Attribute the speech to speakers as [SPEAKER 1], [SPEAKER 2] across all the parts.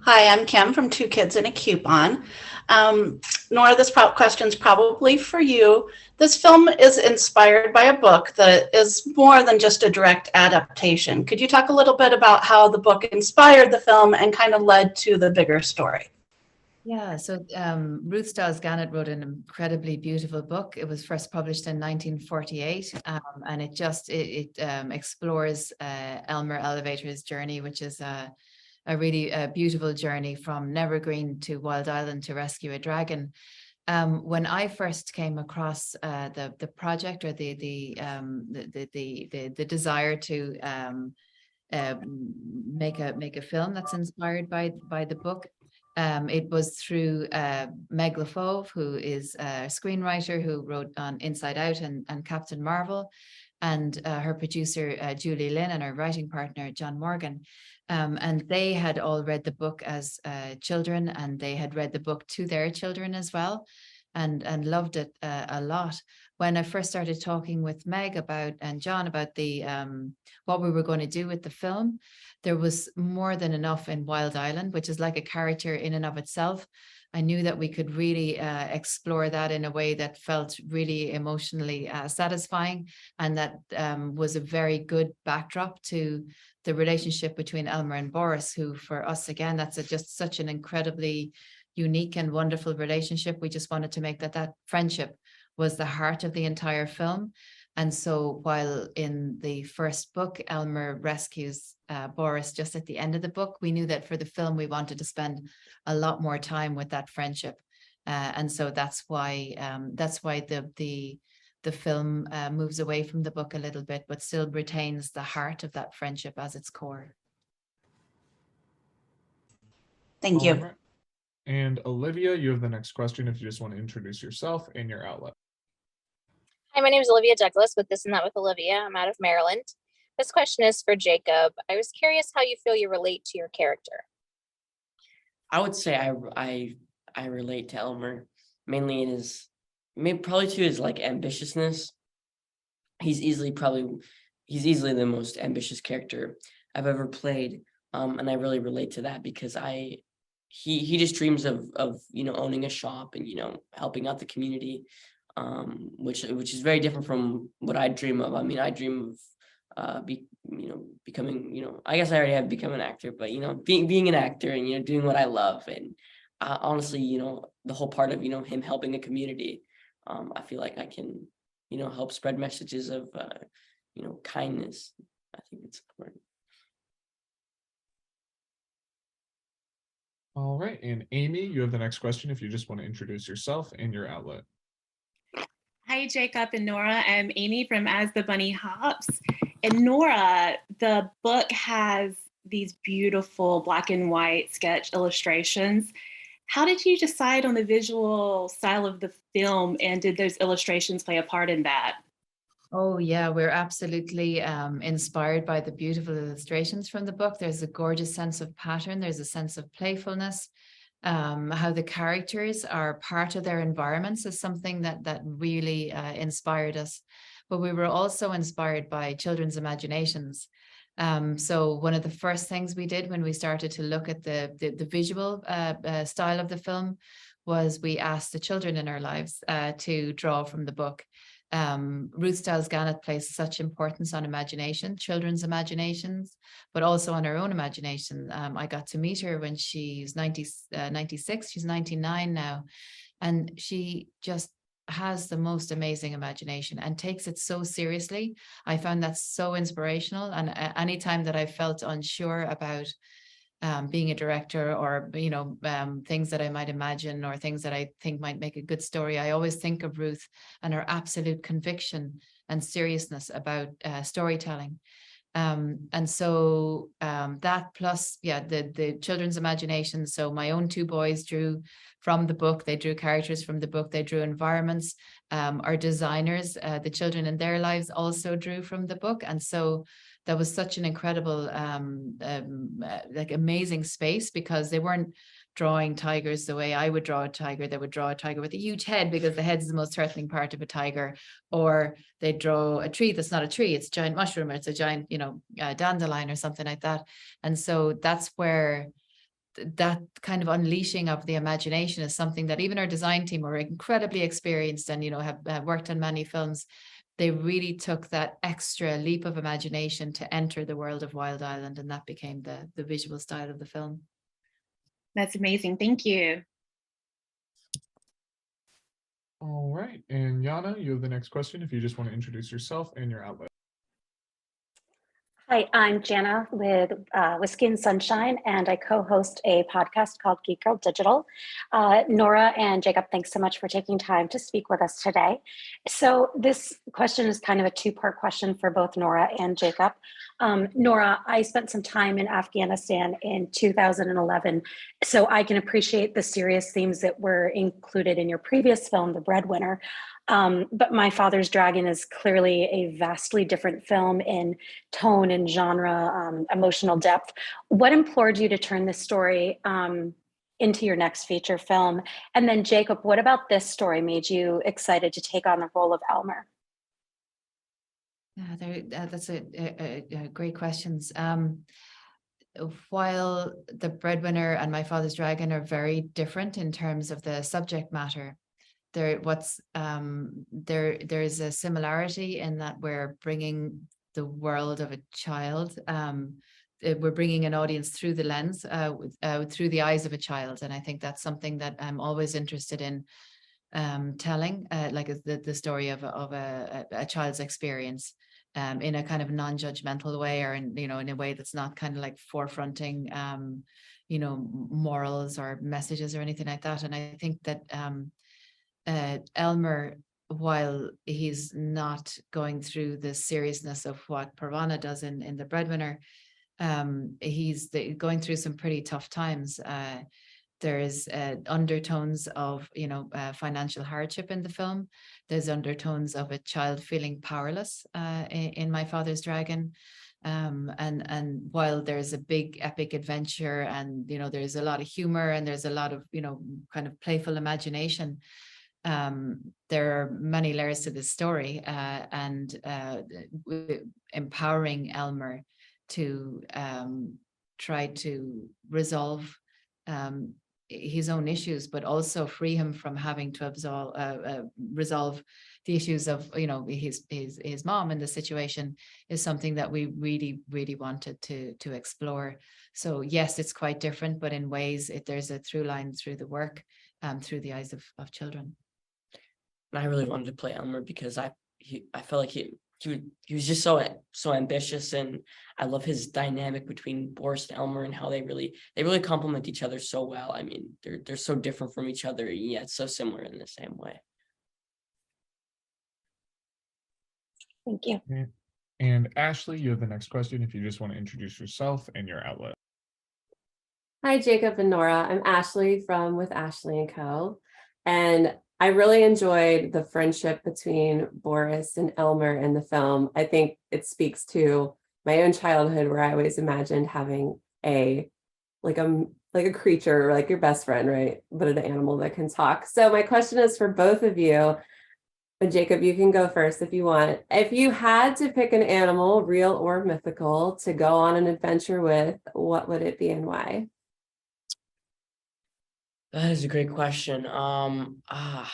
[SPEAKER 1] Hi, I'm Kim from Two Kids and a Coupon. Nora, this question is probably for you. This film is inspired by a book that is more than just a direct adaptation. Could you talk a little bit about how the book inspired the film and kind of led to the bigger story?
[SPEAKER 2] Yeah, so Ruth Stiles Gannett wrote an incredibly beautiful book. It was first published in 1948, and it explores Elmer Elevator's journey, which is a really beautiful journey from Nevergreen to Wild Island to rescue a dragon. When I first came across the project or the desire to make a film that's inspired by the book. It was through Meg LaFauve, who is a screenwriter who wrote on Inside Out and Captain Marvel, and her producer, Julie Lynn, and her writing partner, John Morgan. And they had all read the book as children, and they had read the book to their children as well, and loved it a lot. When I first started talking with Meg and John about the what we were going to do with the film, there was more than enough in Wild Island, which is like a character in and of itself. I knew that we could really explore that in a way that felt really emotionally satisfying, and that was a very good backdrop to the relationship between Elmer and Boris, who for us, again, that's just such an incredibly unique and wonderful relationship. We just wanted to make that friendship was the heart of the entire film. And so while in the first book, Elmer rescues Boris just at the end of the book, we knew that for the film, we wanted to spend a lot more time with that friendship. And so that's why the film moves away from the book a little bit, but still retains the heart of that friendship as its core.
[SPEAKER 1] Thank
[SPEAKER 3] All
[SPEAKER 1] you.
[SPEAKER 3] right. And Olivia, you have the next question if you just want to introduce yourself and your outlet.
[SPEAKER 4] Hi, my name is Olivia Douglas with This and That with Olivia. I'm out of Maryland. This question is for Jacob. I was curious how you feel you relate to your character.
[SPEAKER 5] I would say I relate to Elmer mainly in his, maybe probably to his like ambitiousness. He's easily the most ambitious character I've ever played, and I really relate to that because he just dreams of owning a shop and helping out the community, which is very different from what I dream of. I mean, I dream of becoming, I guess I already have become an actor, but being an actor and doing what I love. And honestly, the whole part of him helping the community, I feel like I can help spread messages of kindness. I think it's important.
[SPEAKER 3] All right. And Amy, you have the next question if you just want to introduce yourself and your outlet.
[SPEAKER 6] Hi, Jacob and Nora. I'm Amy from As the Bunny Hops. And Nora, the book has these beautiful black and white sketch illustrations. How did you decide on the visual style of the film, and did those illustrations play a part in that?
[SPEAKER 2] Oh, yeah, we're absolutely inspired by the beautiful illustrations from the book. There's a gorgeous sense of pattern. There's a sense of playfulness. How the characters are part of their environments is something that really inspired us. But we were also inspired by children's imaginations. So one of the first things we did when we started to look at the visual style of the film was we asked the children in our lives to draw from the book. Ruth Stiles Gannett placed such importance on imagination, children's imaginations, but also on her own imagination. I got to meet her when she's 96, she's 99 now, and she just has the most amazing imagination and takes it so seriously. I found that so inspirational, and anytime that I felt unsure about being a director or things that I might imagine or things that I think might make a good story, I always think of Ruth and her absolute conviction and seriousness about storytelling. And so that plus, the children's imagination. So my own two boys drew from the book. They drew characters from the book. They drew environments. Our designers, the children in their lives also drew from the book. And so that was such an incredible, amazing space, because they weren't drawing tigers the way I would draw a tiger. They would draw a tiger with a huge head because the head is the most threatening part of a tiger, or they draw a tree that's not a tree, it's a giant mushroom, or it's a giant dandelion or something like that. And so that's where that kind of unleashing of the imagination is something that even our design team are incredibly experienced and, have worked on many films. They really took that extra leap of imagination to enter the world of Wild Island, and that became the visual style of the film.
[SPEAKER 6] That's amazing. Thank you.
[SPEAKER 3] All right, and Yana, you have the next question if you just want to introduce yourself and your outlet.
[SPEAKER 7] Hi, I'm Jana with Whiskey and Sunshine, and I co-host a podcast called Geek Girl Digital. Nora and Jacob, thanks so much for taking time to speak with us today. So this question is kind of a two-part question for both Nora and Jacob. Nora, I spent some time in Afghanistan in 2011, so I can appreciate the serious themes that were included in your previous film, The Breadwinner. But My Father's Dragon is clearly a vastly different film in tone and genre, emotional depth. What implored you to turn this story into your next feature film? And then Jacob, what about this story made you excited to take on the role of Elmer?
[SPEAKER 2] That's a great questions. While The Breadwinner and My Father's Dragon are very different in terms of the subject matter, there is a similarity in that we're bringing the world of a child. We're bringing an audience through the lens, through the eyes of a child, and I think that's something that I'm always interested in telling, like the story of a child's experience, in a kind of non-judgmental way, or in a way that's not kind of like forefronting, morals or messages or anything like that. And I think that Elmer, while he's not going through the seriousness of what Parvana does in The Breadwinner, he's going through some pretty tough times. There's undertones of financial hardship in the film. There's undertones of a child feeling powerless in My Father's Dragon. And while there's a big epic adventure, and there's a lot of humor, and there's a lot of kind of playful imagination, there are many layers to this story, and empowering Elmer to try to resolve his own issues, but also free him from having to resolve the issues of his mom in the situation, is something that we really, really wanted to explore. So yes, it's quite different, but in ways there's a through line through the work, through the eyes of children.
[SPEAKER 5] And I really wanted to play Elmer because I felt like he was just so ambitious, and I love his dynamic between Boris and Elmer, and how they really complement each other so well. I mean, they're so different from each other, yet so similar in the same way.
[SPEAKER 7] Thank you.
[SPEAKER 3] And Ashley, you have the next question if you just want to introduce yourself and your outlet.
[SPEAKER 8] Hi, Jacob and Nora. I'm Ashley from With Ashley & Co. And I really enjoyed the friendship between Boris and Elmer in the film. I think it speaks to my own childhood, where I always imagined having a creature, like your best friend, right? But an animal that can talk. So my question is for both of you. But Jacob, you can go first if you want. If you had to pick an animal, real or mythical, to go on an adventure with, what would it be and why?
[SPEAKER 5] That is a great question. I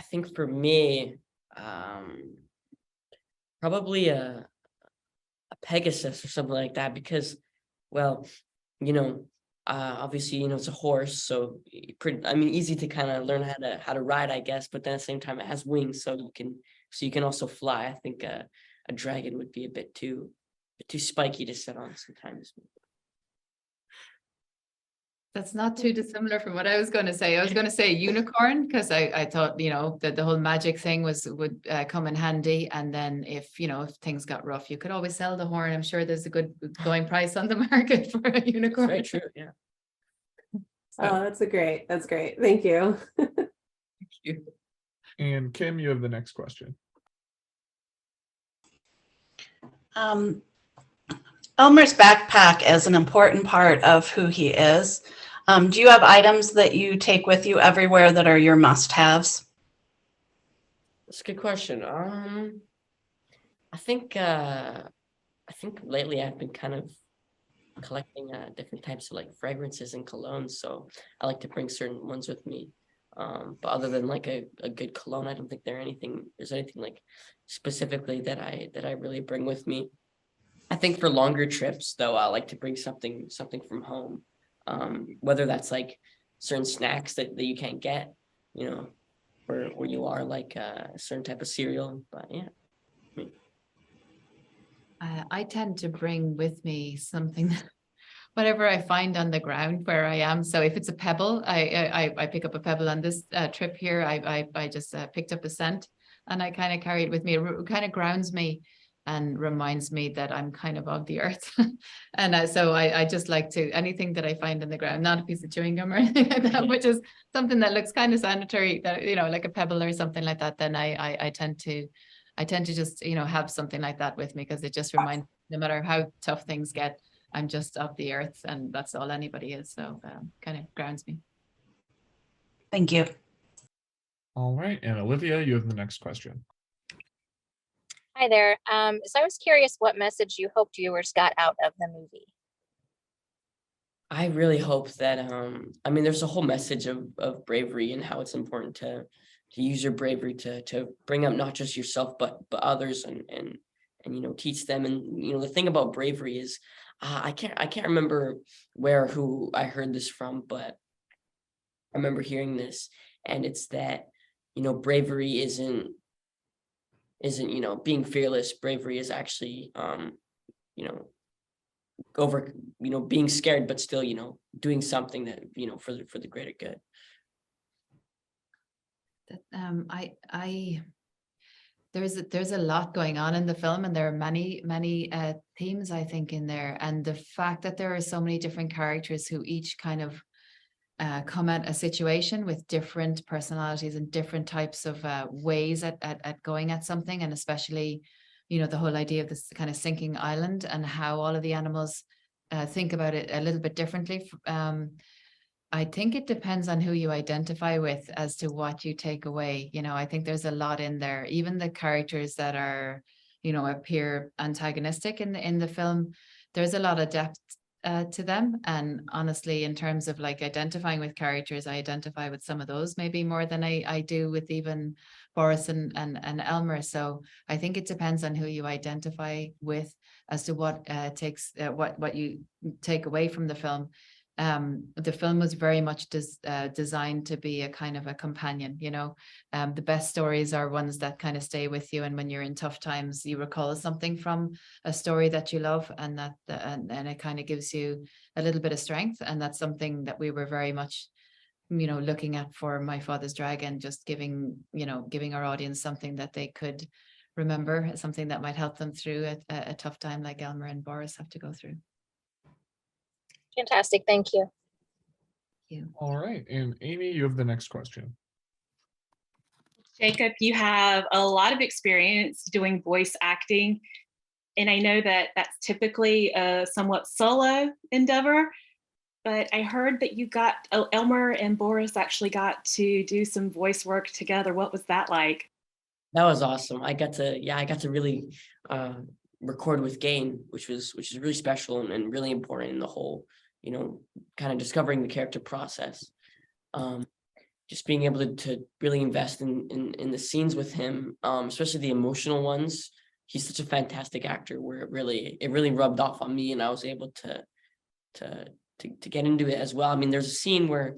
[SPEAKER 5] think for me, probably a Pegasus or something like that, because, well, obviously, it's a horse, so easy to kind of learn how to ride, I guess. But then at the same time, it has wings, so you can also fly. I think a dragon would be a bit too spiky to sit on sometimes.
[SPEAKER 2] That's not too dissimilar from what I was going to say. I was going to say unicorn, because I thought, that the whole magic thing would come in handy. And then if things got rough, you could always sell the horn. I'm sure there's a good going price on the market for a unicorn.
[SPEAKER 5] That's very true, yeah.
[SPEAKER 8] Oh, that's great. Thank you.
[SPEAKER 2] Thank you.
[SPEAKER 3] And Kim, you have the next question.
[SPEAKER 1] Elmer's backpack is an important part of who he is. Do you have items that you take with you everywhere that are your must-haves?
[SPEAKER 5] That's a good question. I think lately I've been kind of collecting different types of like fragrances and colognes. So I like to bring certain ones with me. But other than like a good cologne, I don't think there's anything like specifically that I really bring with me. I think for longer trips though, I like to bring something from home. Whether that's like certain snacks that you can't get, you know, where you are, like a certain type of cereal. But yeah.
[SPEAKER 2] I tend to bring with me something, whatever I find on the ground where I am. So if it's a pebble, I pick up a pebble on this trip here. I just picked up a scent and I kind of carry it with me. It kind of grounds me and reminds me that I'm kind of the earth. And so I just like to, anything that I find on the ground, not a piece of chewing gum or anything like that, which is something that looks kind of sanitary, that, you know, like a pebble or something like that, then I tend to just, you know, have something like that with me, because it just reminds, no matter how tough things get, I'm just of the earth and that's all anybody is. So kind of grounds me.
[SPEAKER 1] Thank you.
[SPEAKER 3] All right, and Olivia, you have the next question.
[SPEAKER 4] Hi there. So I was curious what message you hoped viewers got out of the movie.
[SPEAKER 5] I really hope that I mean, there's a whole message of bravery and how it's important to use your bravery to bring up not just yourself but others, and you know, teach them. And you know, the thing about bravery is I can't remember who I heard this from, but I remember hearing this, and it's that, you know, bravery isn't you know, being fearless. Bravery is actually you know, over, you know, being scared but still, you know, doing something that, you know, for the greater good.
[SPEAKER 2] I there's a lot going on in the film, and there are many themes, I think, in there, and the fact that there are so many different characters who each kind of come at a situation with different personalities and different types of ways at going at something, and especially, you know, the whole idea of this kind of sinking island and how all of the animals think about it a little bit differently. I think it depends on who you identify with as to what you take away. You know, I think there's a lot in there. Even the characters that are, you know, appear antagonistic in the film, there's a lot of depth to them. And honestly, in terms of like identifying with characters, I identify with some of those maybe more than I do with even Boris and Elmer. So I think it depends on who you identify with as to what what you take away from the film. The film was very much designed to be a kind of a companion, you know. The best stories are ones that kind of stay with you, and when you're in tough times, you recall something from a story that you love, and that and it kind of gives you a little bit of strength. And that's something that we were very much, you know, looking at for My Father's Dragon, just giving our audience something that they could remember, something that might help them through a tough time like Elmer and Boris have to go through.
[SPEAKER 4] Fantastic. Thank you.
[SPEAKER 3] All right, and Amy, you have the next question.
[SPEAKER 6] Jacob, you have a lot of experience doing voice acting, and I know that that's typically a somewhat solo endeavor, but I heard that Elmer and Boris actually got to do some voice work together. What was that like?
[SPEAKER 5] That was awesome. I got to really record with Gain, which is really special and really important in the whole, you know, kind of discovering the character process. Just being able to really invest in the scenes with him, especially the emotional ones. He's such a fantastic actor, where it really rubbed off on me, and I was able to get into it as well. I mean, there's a scene where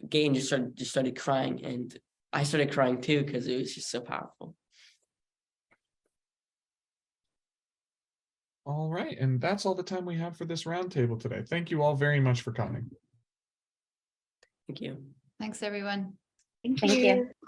[SPEAKER 5] Gain just started crying, and I started crying too, because it was just so powerful.
[SPEAKER 3] All right, and that's all the time we have for this roundtable today. Thank you all very much for coming.
[SPEAKER 5] Thank you.
[SPEAKER 2] Thanks, everyone.
[SPEAKER 7] Thank you.